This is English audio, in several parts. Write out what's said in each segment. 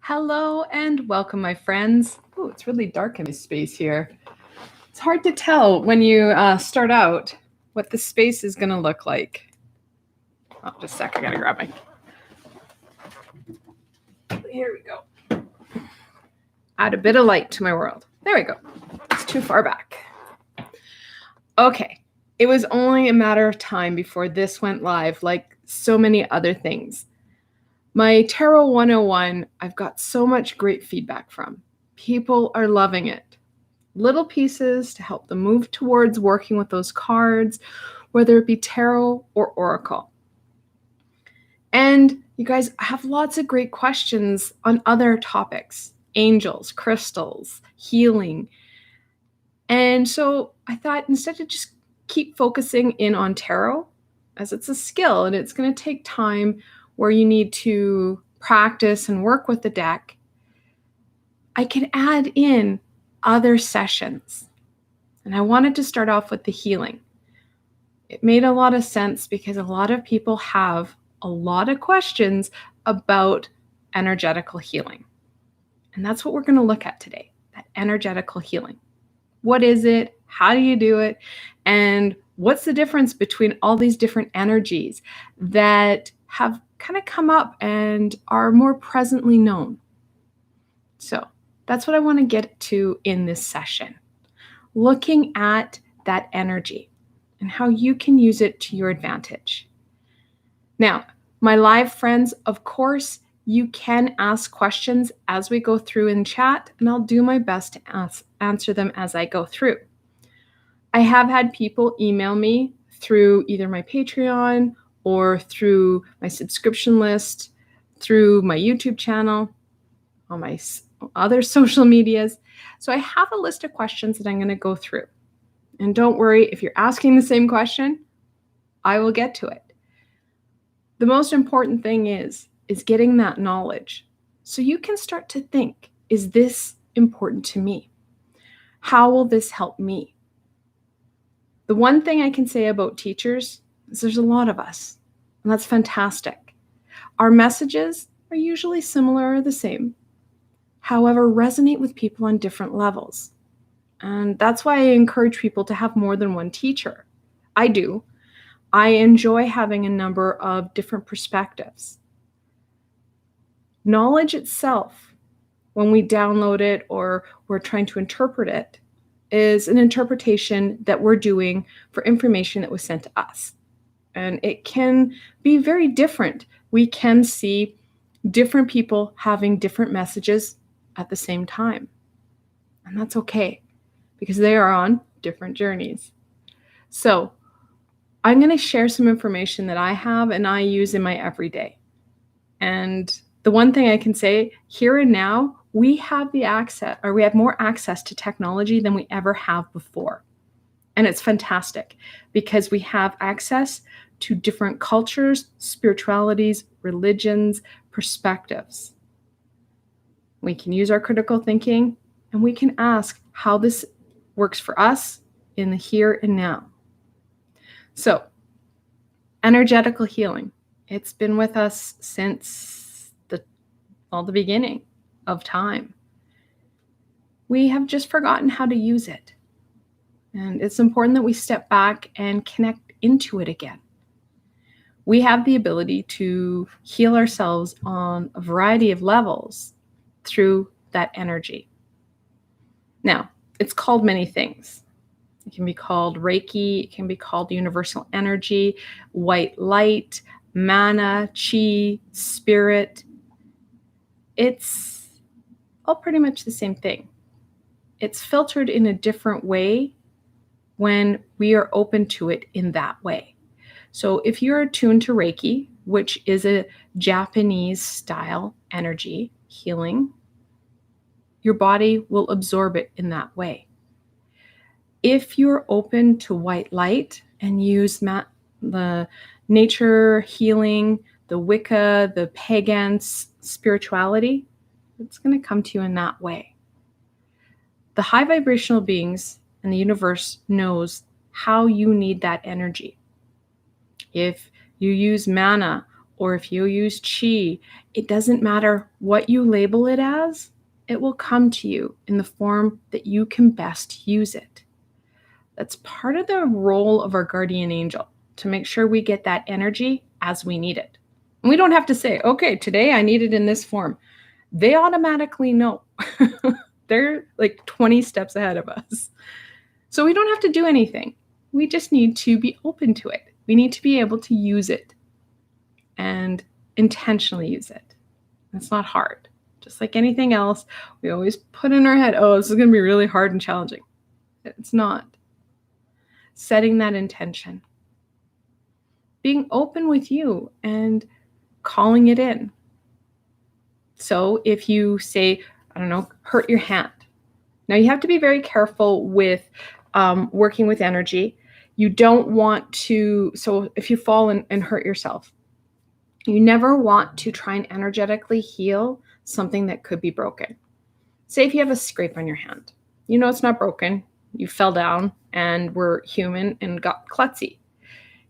Hello and welcome, my friends. Oh, it's really dark in this space here. It's hard to tell when you start out what the space is going to look like. Oh, just a sec, I gotta grab my. Here we go. Add a bit of light to my world. There we go. It's too far back. Okay, it was only a matter of time before this went live, like so many other things. My Tarot 101, I've got so much great feedback from. People are loving it. Little pieces to help them move towards working with those cards, whether it be tarot or oracle. And you guys have lots of great questions on other topics, angels, crystals, healing. And so I thought instead of just keep focusing in on tarot, as it's a skill and it's going to take time where you need to practice and work with the deck, I can add in other sessions. And I wanted to start off with the healing. It made a lot of sense because a lot of people have a lot of questions about energetical healing. And that's what we're going to look at today, that energetical healing. What is it? How do you do it? And what's the difference between all these different energies that have kind of come up and are more presently known? So that's what I want to get to in this session. Looking at that energy and how you can use it to your advantage. Now, my live friends, of course, you can ask questions as we go through in chat, and I'll do my best to answer them as I go through. I have had people email me through either my Patreon or through my subscription list, through my YouTube channel, on my other social medias. So I have a list of questions that I'm going to go through. And don't worry, if you're asking the same question, I will get to it. The most important thing is getting that knowledge so you can start to think, is this important to me? How will this help me? The one thing I can say about teachers is there's a lot of us, and that's fantastic. Our messages are usually similar or the same, however, resonate with people on different levels. And that's why I encourage people to have more than one teacher. I do. I enjoy having a number of different perspectives. Knowledge itself, when we download it or we're trying to interpret it, is an interpretation that we're doing for information that was sent to us. And it can be very different. We can see different people having different messages at the same time. And that's okay, because they are on different journeys. So I'm going to share some information that I have and I use in my everyday. And the one thing I can say here and now, we have the access, or we have more access to technology than we ever have before. And it's fantastic because we have access to different cultures, spiritualities, religions, perspectives. We can use our critical thinking and we can ask how this works for us in the here and now. So, energetical healing. It's been with us since the beginning of time. We have just forgotten how to use it. And it's important that we step back and connect into it again. We have the ability to heal ourselves on a variety of levels through that energy. Now, it's called many things. It can be called Reiki, it can be called universal energy, white light, mana, chi, spirit. It's all pretty much the same thing. It's filtered in a different way when we are open to it in that way. So if you're attuned to Reiki, which is a Japanese style energy healing, your body will absorb it in that way. If you're open to white light and use the nature healing, the Wicca, the pagan spirituality, it's going to come to you in that way. The high vibrational beings and the universe knows how you need that energy. If you use mana or if you use chi, it doesn't matter what you label it as, it will come to you in the form that you can best use it. That's part of the role of our guardian angel, to make sure we get that energy as we need it. And we don't have to say, okay, today I need it in this form. They automatically know. They're like 20 steps ahead of us. So we don't have to do anything. We just need to be open to it. We need to be able to use it and intentionally use it. It's not hard. Just like anything else, we always put in our head, oh, this is going to be really hard and challenging. It's not. Setting that intention. Being open with you and calling it in. So if you say, I don't know, hurt your hand. Now you have to be very careful with working with energy. You don't want to, so if you fall and hurt yourself, you never want to try and energetically heal something that could be broken. Say if you have a scrape on your hand, you know it's not broken, you fell down and were human and got klutzy.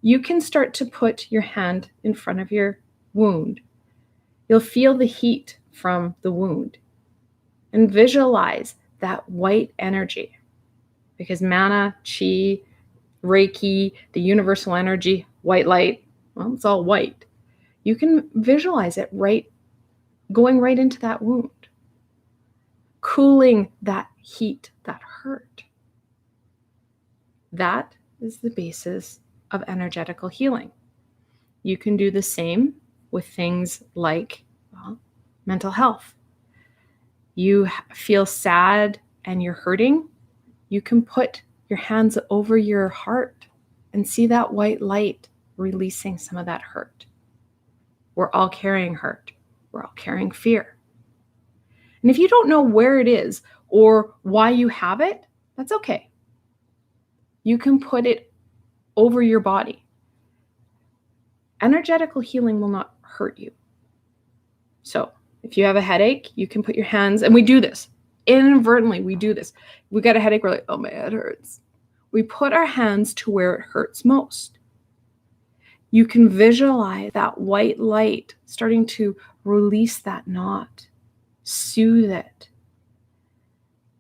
You can start to put your hand in front of your wound. You'll feel the heat from the wound and visualize that white energy, because mana, chi, Reiki, the universal energy, white light, well, it's all white. You can visualize it going right into that wound, cooling that heat, that hurt. That is the basis of energetical healing. You can do the same with things like, well, mental health. You feel sad and you're hurting, you can put your hands over your heart and see that white light releasing some of that hurt. We're all carrying hurt. We're all carrying fear. And if you don't know where it is or why you have it, that's okay. You can put it over your body. Energetical healing will not hurt you. So if you have a headache, you can put your hands, and we do this. Inadvertently, we do this. We got a headache, we're like, oh, my head hurts. We put our hands to where it hurts most. You can visualize that white light starting to release that knot, soothe it,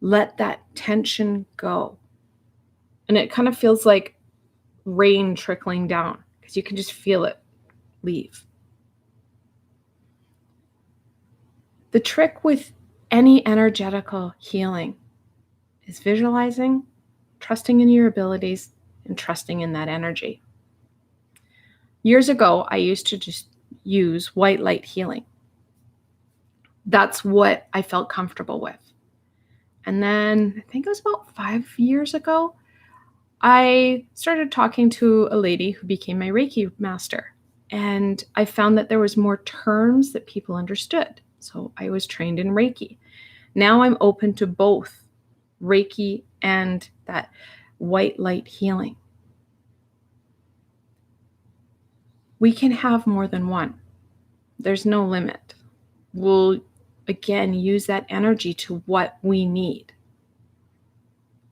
let that tension go. And it kind of feels like rain trickling down because you can just feel it leave. The trick with any energetical healing is visualizing, trusting in your abilities, and trusting in that energy. Years ago, I used to just use white light healing. That's what I felt comfortable with. And then I think it was about 5 years ago, I started talking to a lady who became my Reiki master. And I found that there was more terms that people understood. So I was trained in Reiki. Now I'm open to both Reiki and that white light healing. We can have more than one. There's no limit. We'll, again, use that energy to what we need.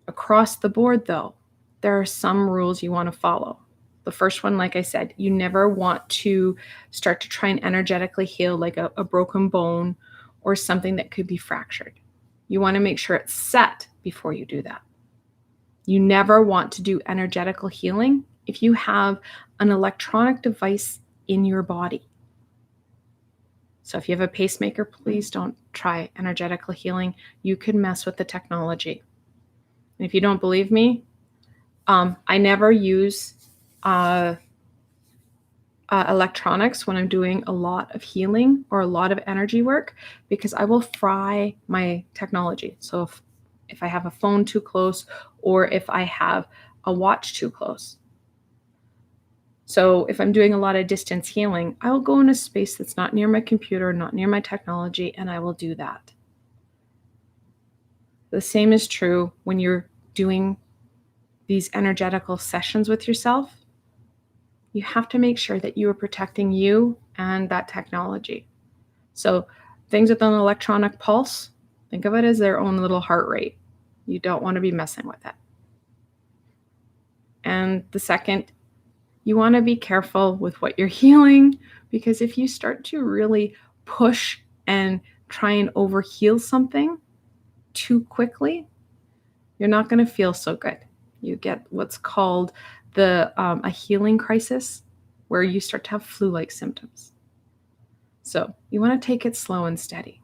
Across the board, though, there are some rules you want to follow. The first one, like I said, you never want to start to try and energetically heal like a broken bone or something that could be fractured. You want to make sure it's set before you do that. You never want to do energetical healing if you have an electronic device in your body. So if you have a pacemaker, please don't try energetical healing. You could mess with the technology. And if you don't believe me, I never use electronics when I'm doing a lot of healing or a lot of energy work, because I will fry my technology. So if I have a phone too close or if I have a watch too close. So if I'm doing a lot of distance healing, I will go in a space that's not near my computer, not near my technology, and I will do that. The same is true when you're doing these energetical sessions with yourself. You have to make sure that you are protecting you and that technology. So things with an electronic pulse, think of it as their own little heart rate. You don't want to be messing with it. And the second, you want to be careful with what you're healing Because if you start to really push and try and overheal something too quickly, you're not going to feel so good. You get what's called a healing crisis, where you start to have flu-like symptoms. So you want to take it slow and steady,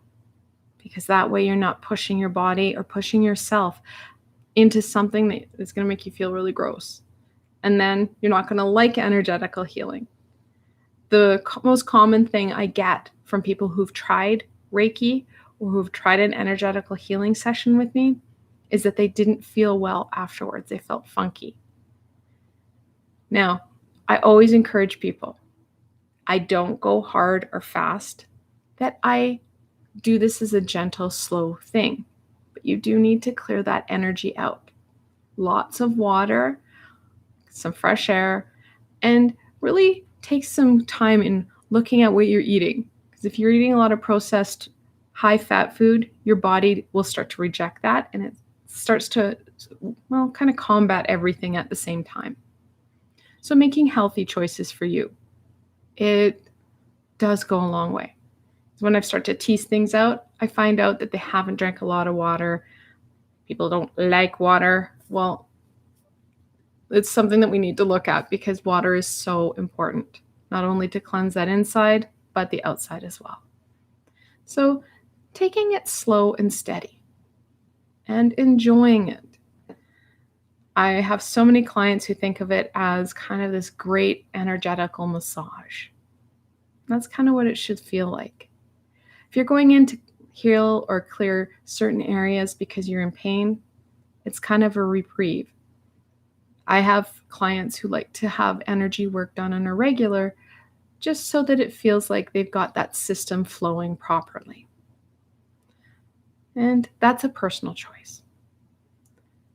because that way you're not pushing your body or pushing yourself into something that is going to make you feel really gross. And then you're not going to like energetical healing. The most common thing I get from people who've tried Reiki or who've tried an energetical healing session with me is that they didn't feel well afterwards. They felt funky. Now, I always encourage people, I don't go hard or fast, that I do this as a gentle, slow thing. But you do need to clear that energy out. Lots of water, some fresh air, and really take some time in looking at what you're eating. Because if you're eating a lot of processed, high-fat food, your body will start to reject that, and it starts to, well, kind of combat everything at the same time. So making healthy choices for you, it does go a long way. When I start to tease things out, I find out that they haven't drank a lot of water. People don't like water. Well, it's something that we need to look at, because water is so important, not only to cleanse that inside, but the outside as well. So taking it slow and steady and enjoying it. I have so many clients who think of it as kind of this great energetical massage. That's kind of what it should feel like. If you're going in to heal or clear certain areas because you're in pain, it's kind of a reprieve. I have clients who like to have energy work done on a regular, just so that it feels like they've got that system flowing properly. And that's a personal choice.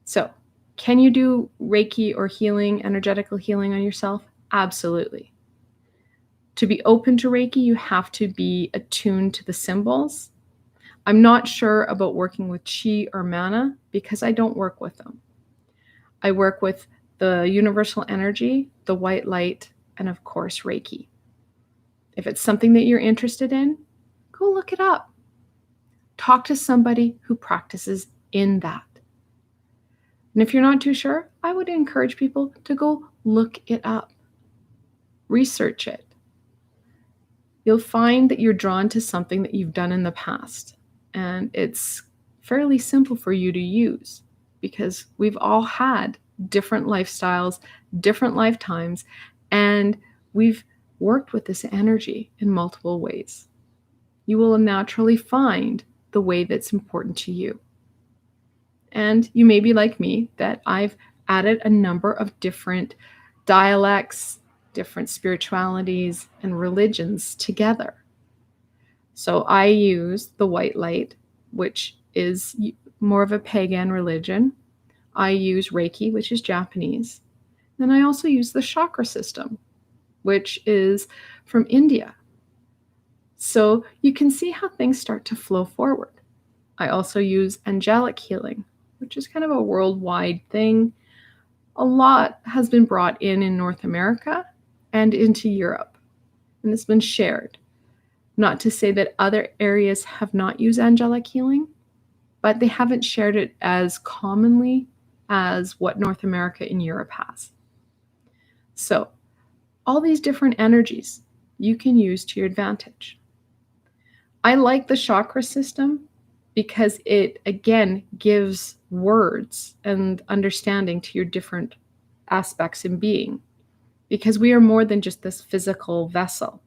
So, can you do Reiki or healing, energetical healing on yourself? Absolutely. To be open to Reiki, you have to be attuned to the symbols. I'm not sure about working with chi or mana because I don't work with them. I work with the universal energy, the white light, and of course, Reiki. If it's something that you're interested in, go look it up. Talk to somebody who practices in that. And if you're not too sure, I would encourage people to go look it up. Research it. You'll find that you're drawn to something that you've done in the past, and it's fairly simple for you to use, because we've all had different lifestyles, different lifetimes, and we've worked with this energy in multiple ways. You will naturally find the way that's important to you. And you may be like me, that I've added a number of different dialects, different spiritualities, and religions together. So I use the white light, which is more of a pagan religion. I use Reiki, which is Japanese. Then I also use the chakra system, which is from India. So you can see how things start to flow forward. I also use angelic healing, which is kind of a worldwide thing. A lot has been brought in North America and into Europe, and it's been shared. Not to say that other areas have not used angelic healing, but they haven't shared it as commonly as what North America and Europe has. So, all these different energies you can use to your advantage. I like the chakra system because it, again, gives words and understanding to your different aspects in being, because we are more than just this physical vessel.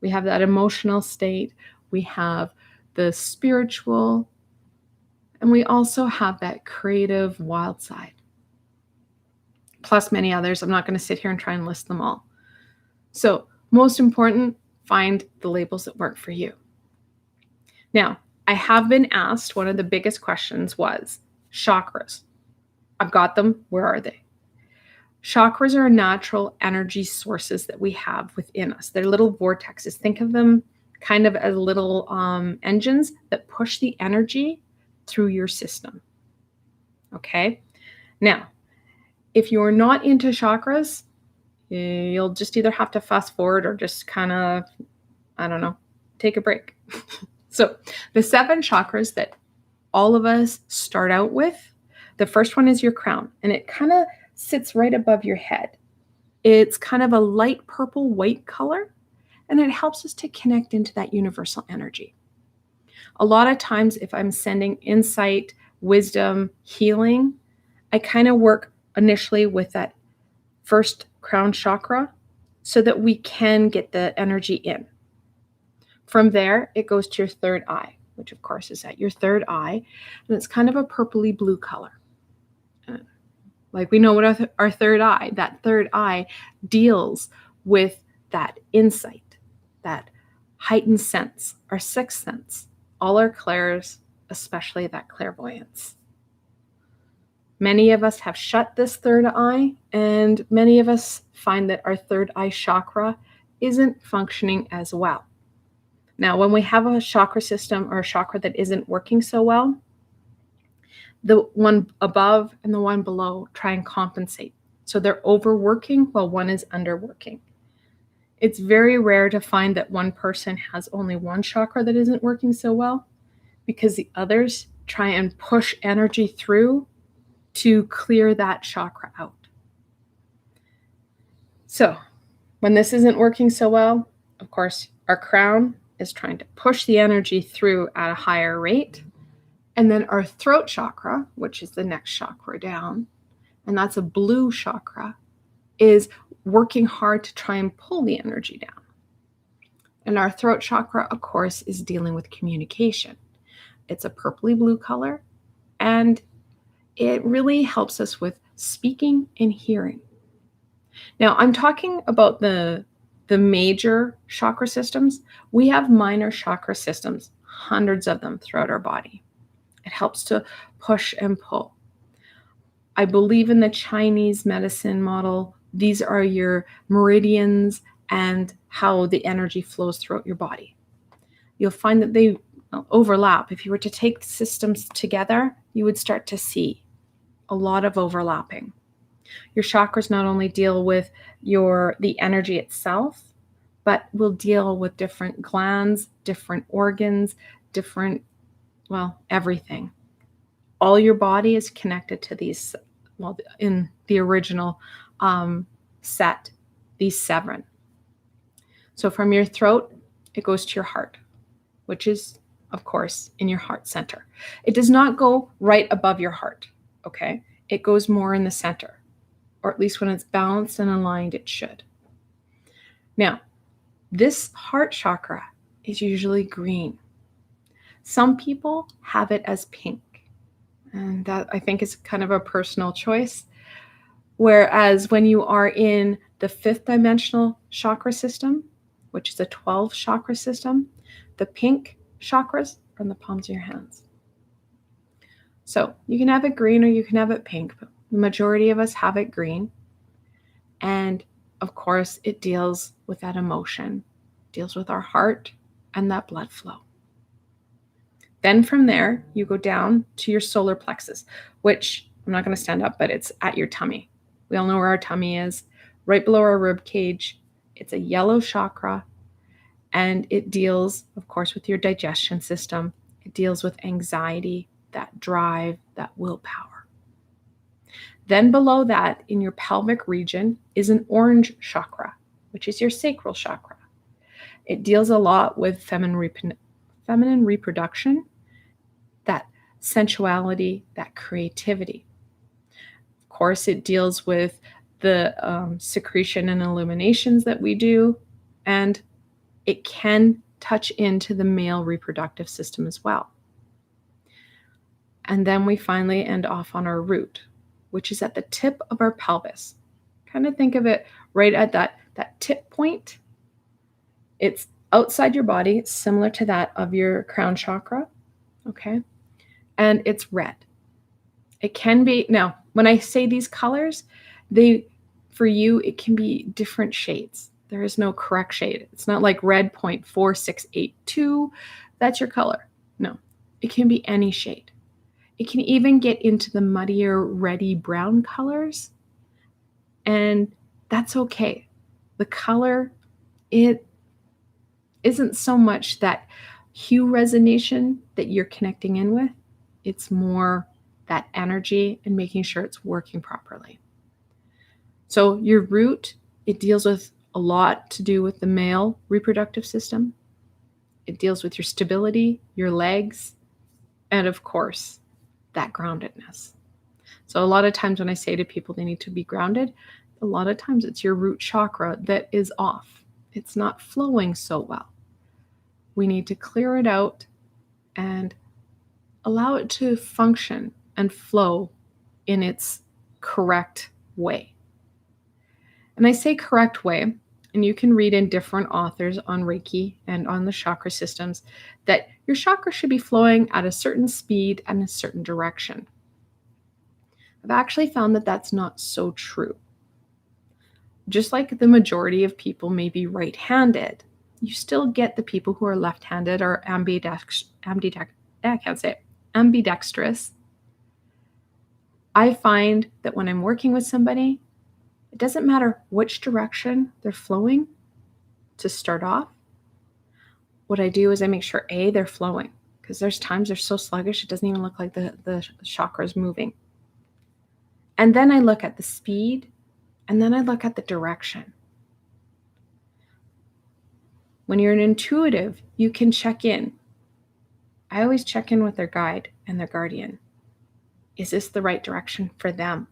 We have that emotional state, we have the spiritual, and we also have that creative wild side. Plus many others. I'm not going to sit here and try and list them all. So, most important, find the labels that work for you. Now, I have been asked, one of the biggest questions was chakras. I've got them. Where are they? Chakras are natural energy sources that we have within us. They're little vortexes. Think of them kind of as little engines that push the energy through your system. Okay? Now, if you're not into chakras, You'll just either have to fast forward or just kind of, I don't know, take a break. So the 7 chakras that all of us start out with, the first one is your crown, and it kind of sits right above your head. It's kind of a light purple white color, and it helps us to connect into that universal energy. A lot of times, if I'm sending insight, wisdom, healing, I kind of work initially with that first crown chakra so that we can get the energy in. From there, it goes to your third eye, which of course is at your third eye, and it's kind of a purpley blue color. Like we know what our third eye, that third eye deals with that insight, that heightened sense, our sixth sense, all our clairs, especially that clairvoyance. Many of us have shut this third eye, and many of us find that our third eye chakra isn't functioning as well. Now, when we have a chakra system or a chakra that isn't working so well, the one above and the one below try and compensate. So they're overworking while one is underworking. It's very rare to find that one person has only one chakra that isn't working so well, because the others try and push energy through to clear that chakra out. So when this isn't working so well, of course, our crown is trying to push the energy through at a higher rate. And then our throat chakra, which is the next chakra down, and that's a blue chakra, is working hard to try and pull the energy down. And our throat chakra, of course, is dealing with communication. It's a purpley blue color, and it really helps us with speaking and hearing. Now, I'm talking about the major chakra systems. We have minor chakra systems, hundreds of them throughout our body. It helps to push and pull. I believe in the Chinese medicine model. These are your meridians and how the energy flows throughout your body. You'll find that they overlap. If you were to take systems together, you would start to see a lot of overlapping. Your chakras not only deal with the energy itself, but will deal with different glands, different organs, different, everything. All your body is connected to these, in the original set, these 7. So from your throat, it goes to your heart, which is, of course, in your heart center. It does not go right above your heart, okay? It goes more in the center, or at least when it's balanced and aligned, it should. Now, this heart chakra is usually green. Some people have it as pink, and that I think is kind of a personal choice. Whereas when you are in the 5th dimensional chakra system, which is a 12 chakra system, the pink chakras are in the palms of your hands. So you can have it green or you can have it pink, but the majority of us have it green. And of course, it deals with that emotion, deals with our heart and that blood flow. Then from there, you go down to your solar plexus, which I'm not going to stand up, but it's at your tummy. We all know where our tummy is, right below our rib cage. It's a yellow chakra, and it deals, of course, with your digestion system. It deals with anxiety, that drive, that willpower. Then below that, in your pelvic region, is an orange chakra, which is your sacral chakra. It deals a lot with feminine reproduction, that sensuality, that creativity. Of course, it deals with the secretion and illuminations that we do, and it can touch into the male reproductive system as well. And then we finally end off on our root, which is at the tip of our pelvis. Kind of think of it right at that tip point. It's outside your body, similar to that of your crown chakra, okay? And it's red. It can be, now, when I say these colors, for you, it can be different shades. There is no correct shade. It's not like red 0.4682, that's your color. No, it can be any shade. It can even get into the muddier, reddy brown colors. And That's okay. The color, it isn't so much that hue resonation that you're connecting in with. It's more that energy and making sure it's working properly. So your root, it deals with a lot to do with the male reproductive system. It deals with your stability, your legs, and of course, that groundedness. So a lot of times when I say to people they need to be grounded, a lot of times it's your root chakra that is off. It's not flowing so well. We need to clear it out and allow it to function and flow in its correct way. And I say correct way, and you can read in different authors on Reiki and on the chakra systems that your chakra should be flowing at a certain speed and a certain direction. I've actually found that that's not so true. Just like the majority of people may be right-handed, you still get the people who are left-handed or ambidextrous. I find that when I'm working with somebody, it doesn't matter which direction they're flowing to start off. What I do is I make sure, A, they're flowing, because there's times they're so sluggish, it doesn't even look like the chakra is moving. And then I look at the speed, and then I look at the direction. When you're an intuitive, you can check in. I always check in with their guide and their guardian. Is this the right direction for them?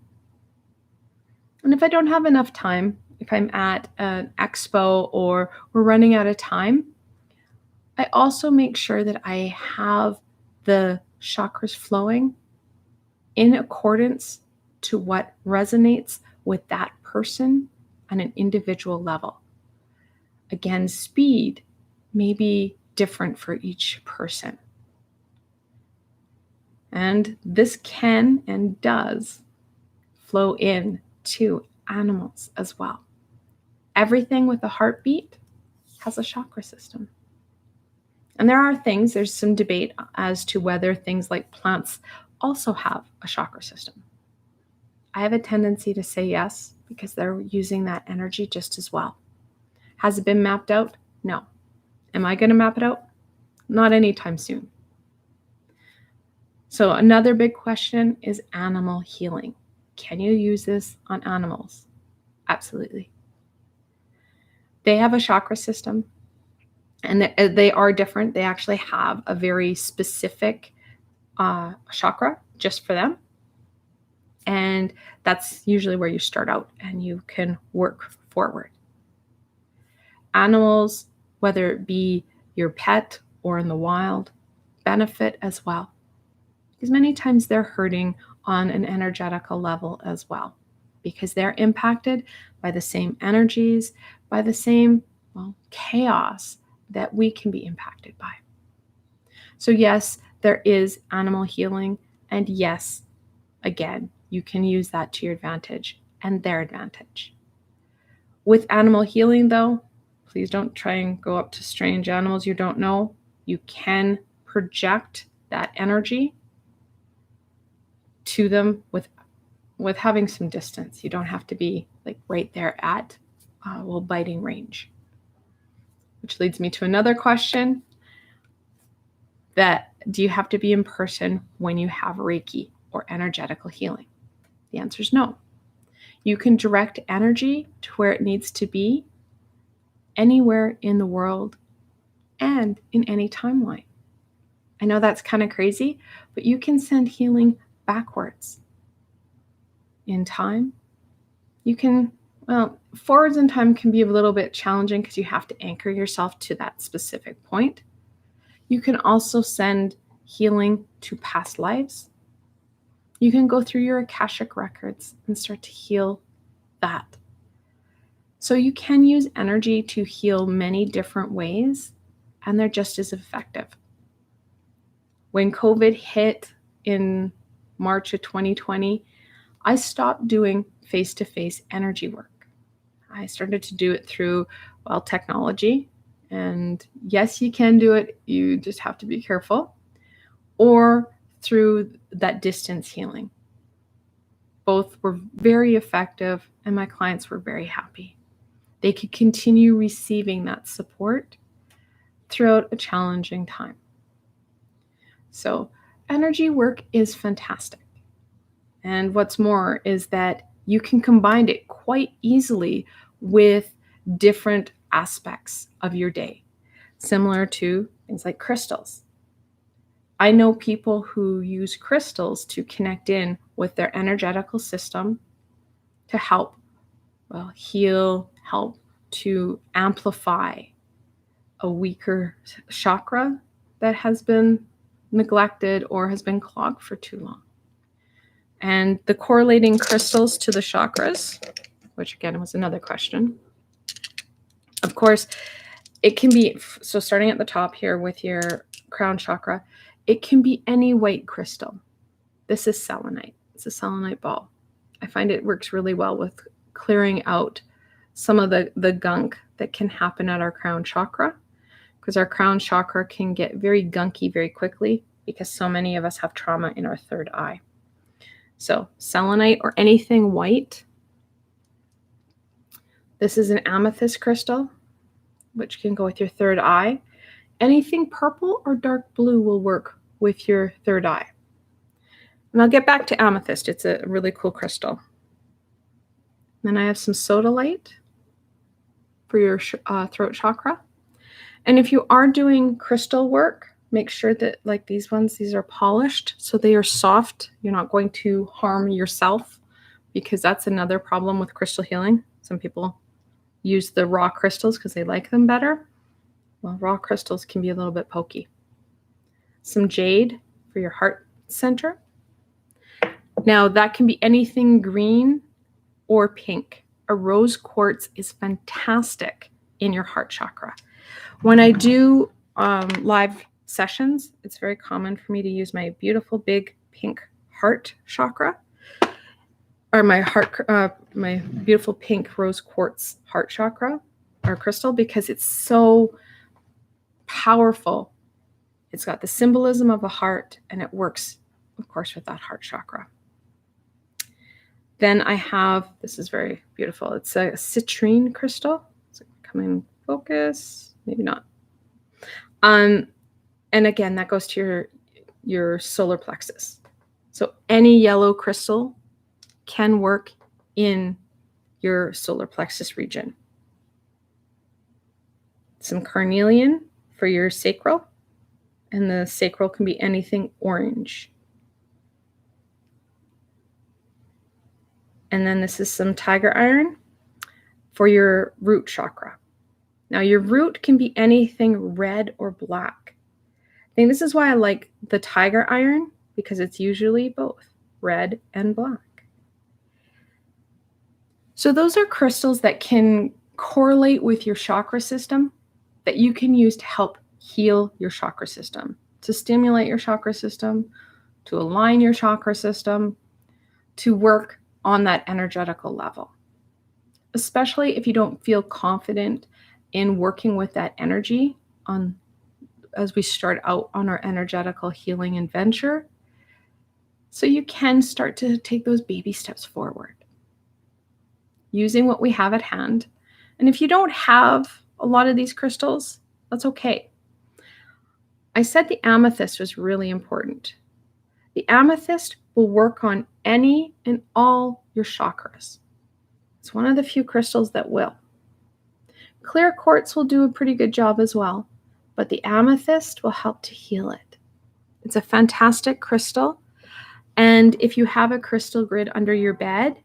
And if I don't have enough time, if I'm at an expo or we're running out of time, I also make sure that I have the chakras flowing in accordance to what resonates with that person on an individual level. Again, speed may be different for each person. And this can and does flow in to animals as well. Everything with a heartbeat has a chakra system. And there's some debate as to whether things like plants also have a chakra system. I have a tendency to say yes, because they're using that energy just as well. Has it been mapped out? No. Am I going to map it out? Not anytime soon. So another big question is animal healing. Can you use this on animals? Absolutely. They have a chakra system, and they are different. They actually have a very specific chakra just for them. And that's usually where you start out and you can work forward. Animals, whether it be your pet or in the wild, benefit as well, because many times they're hurting on an energetical level as well, because they're impacted by the same energies, by the same chaos that we can be impacted by. So yes, there is animal healing, and yes, again, you can use that to your advantage and their advantage. With animal healing, though, please don't try and go up to strange animals you don't know. You can project that energy to them with having some distance. You don't have to be like right there at biting range. Which leads me to another question: that do you have to be in person when you have Reiki or energetical healing? The answer is no. You can direct energy to where it needs to be anywhere in the world and in any timeline. I know that's kind of crazy, but you can send healing backwards in time. You can, forwards in time can be a little bit challenging because you have to anchor yourself to that specific point. You can also send healing to past lives. You can go through your Akashic records and start to heal that. So you can use energy to heal many different ways, and they're just as effective. When COVID hit in March of 2020, I stopped doing face-to-face energy work. I started to do it through, technology. And yes, you can do it. You just have to be careful. Or through that distance healing. Both were very effective, and my clients were very happy. They could continue receiving that support throughout a challenging time. So energy work is fantastic. And what's more is that you can combine it quite easily with different aspects of your day, similar to things like crystals. I know people who use crystals to connect in with their energetical system to help, heal, help to amplify a weaker chakra that has been neglected or has been clogged for too long. And the correlating crystals to the chakras, which again was another question. Of course, it can be, so starting at the top here with your crown chakra, it can be any white crystal. This is selenite. It's a selenite ball. I find it works really well with clearing out some of the gunk that can happen at our crown chakra, because our crown chakra can get very gunky very quickly because so many of us have trauma in our third eye. So selenite or anything white. This is an amethyst crystal, which can go with your third eye. Anything purple or dark blue will work with your third eye. And I'll get back to amethyst. It's a really cool crystal. Then I have some sodalite for your throat chakra. And if you are doing crystal work, make sure that, like these ones, these are polished so they are soft. You're not going to harm yourself, because that's another problem with crystal healing. Some people use the raw crystals because they like them better. Well, raw crystals can be a little bit pokey. Some jade for your heart center. Now that can be anything green or pink. A rose quartz is fantastic in your heart chakra. When I do live sessions, it's very common for me to use my beautiful big pink heart chakra, or my beautiful pink rose quartz heart chakra or crystal, because it's so powerful. It's got the symbolism of a heart, and it works, of course, with that heart chakra. Then I have, this is very beautiful. It's a citrine crystal. It's coming focus, maybe not. And again, that goes to your solar plexus. So any yellow crystal can work in your solar plexus region. Some carnelian for your sacral, and the sacral can be anything orange. And then this is some tiger iron for your root chakra. Now your root can be anything red or black. I think this is why I like the tiger iron, because it's usually both red and black. So those are crystals that can correlate with your chakra system that you can use to help heal your chakra system, to stimulate your chakra system, to align your chakra system, to work on that energetical level. Especially if you don't feel confident in working with that energy as we start out on our energetical healing adventure. So you can start to take those baby steps forward using what we have at hand. And if you don't have a lot of these crystals, that's okay. I said the amethyst was really important. The amethyst will work on any and all your chakras. It's one of the few crystals that will. Clear quartz will do a pretty good job as well, but the amethyst will help to heal it. It's a fantastic crystal. And if you have a crystal grid under your bed,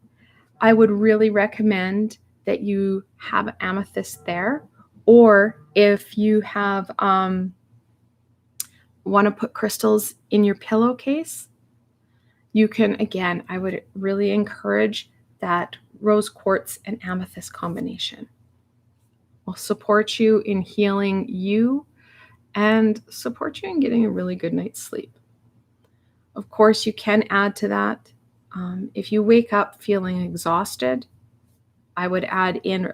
I would really recommend that you have amethyst there. Or if you have want to put crystals in your pillowcase, you can, again, I would really encourage that rose quartz and amethyst combination. Will support you in healing you and support you in getting a really good night's sleep. Of course, you can add to that. If you wake up feeling exhausted, I would add in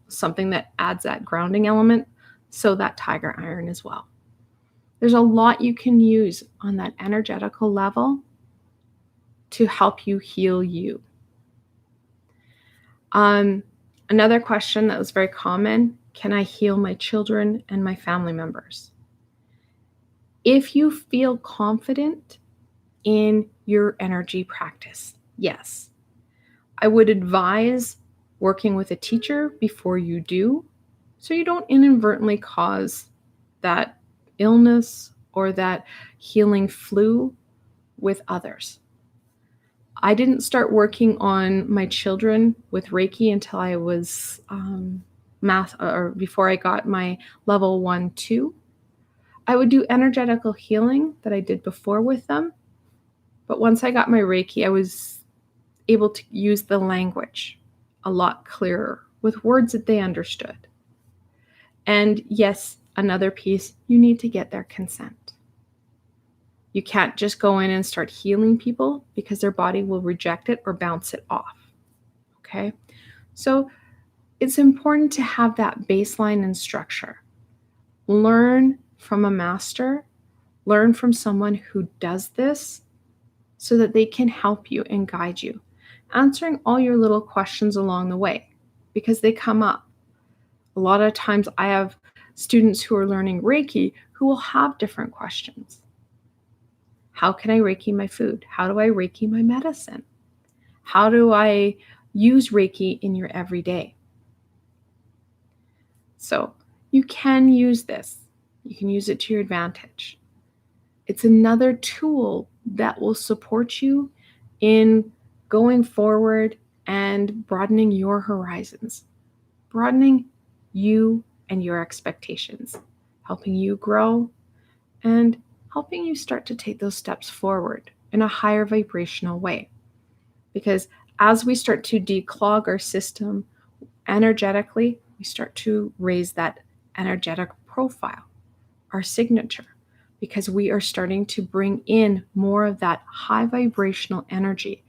something that adds that grounding element, so that tiger iron as well. There's a lot you can use on that energetical level to help you heal you. Another question that was very common, can I heal my children and my family members? If you feel confident in your energy practice, yes. I would advise working with a teacher before you do, so you don't inadvertently cause that illness or that healing flu with others. I didn't start working on my children with Reiki until I was before I got my level 1, 2. I would do energetical healing that I did before with them, but once I got my Reiki, I was able to use the language a lot clearer with words that they understood. And yes, another piece, you need to get their consent. You can't just go in and start healing people because their body will reject it or bounce it off. Okay? So it's important to have that baseline and structure. Learn from a master, learn from someone who does this so that they can help you and guide you, answering all your little questions along the way because they come up. A lot of times I have students who are learning Reiki who will have different questions. How can I Reiki my food? How do I Reiki my medicine? How do I use Reiki in your everyday? So you can use this. You can use it to your advantage. It's another tool that will support you in going forward and broadening your horizons, broadening you and your expectations, helping you grow and helping you start to take those steps forward in a higher vibrational way. Because as we start to declog our system energetically, we start to raise that energetic profile, our signature, because we are starting to bring in more of that high vibrational energy.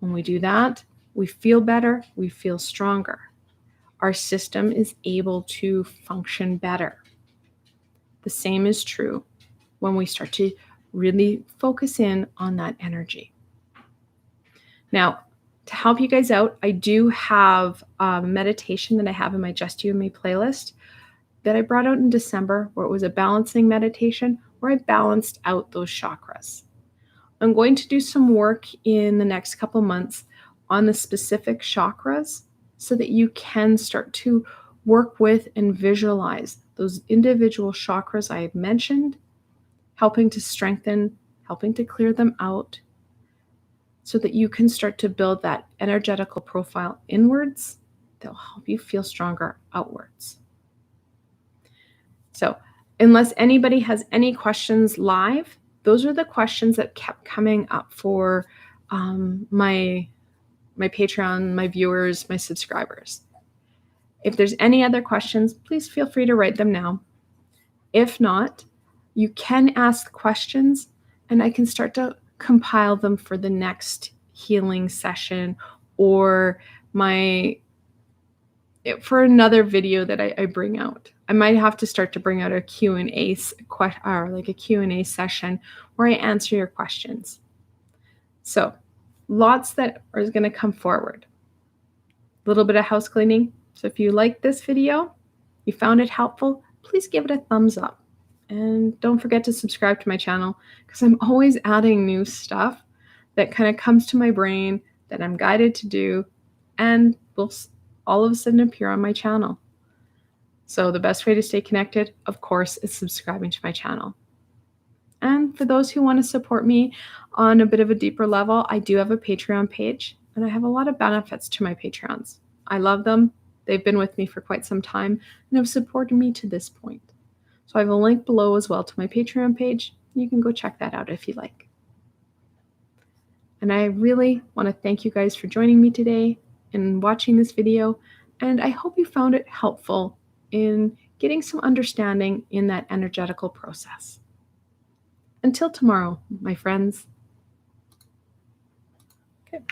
When we do that, we feel better, we feel stronger. Our system is able to function better. The same is true when we start to really focus in on that energy. Now, to help you guys out, I do have a meditation that I have in my Just You and Me playlist that I brought out in December, where it was a balancing meditation where I balanced out those chakras. I'm going to do some work in the next couple months on the specific chakras so that you can start to work with and visualize those individual chakras I have mentioned, helping to strengthen, helping to clear them out, so that you can start to build that energetical profile inwards that will help you feel stronger outwards. So, unless anybody has any questions live, those are the questions that kept coming up for my Patreon, my viewers, my subscribers. If there's any other questions, please feel free to write them now. If not, you can ask questions and I can start to compile them for the next healing session or for another video that I bring out. I might have to start to bring out a Q&A or like a Q&A session where I answer your questions. So lots that is going to come forward. A little bit of house cleaning. So if you like this video, you found it helpful, please give it a thumbs up. And don't forget to subscribe to my channel because I'm always adding new stuff that kind of comes to my brain that I'm guided to do and will all of a sudden appear on my channel. So the best way to stay connected, of course, is subscribing to my channel. And for those who want to support me on a bit of a deeper level, I do have a Patreon page and I have a lot of benefits to my Patreons. I love them. They've been with me for quite some time and have supported me to this point. So I have a link below as well to my Patreon page. You can go check that out if you like. And I really want to thank you guys for joining me today and watching this video. And I hope you found it helpful in getting some understanding in that energetical process. Until tomorrow, my friends. Okay.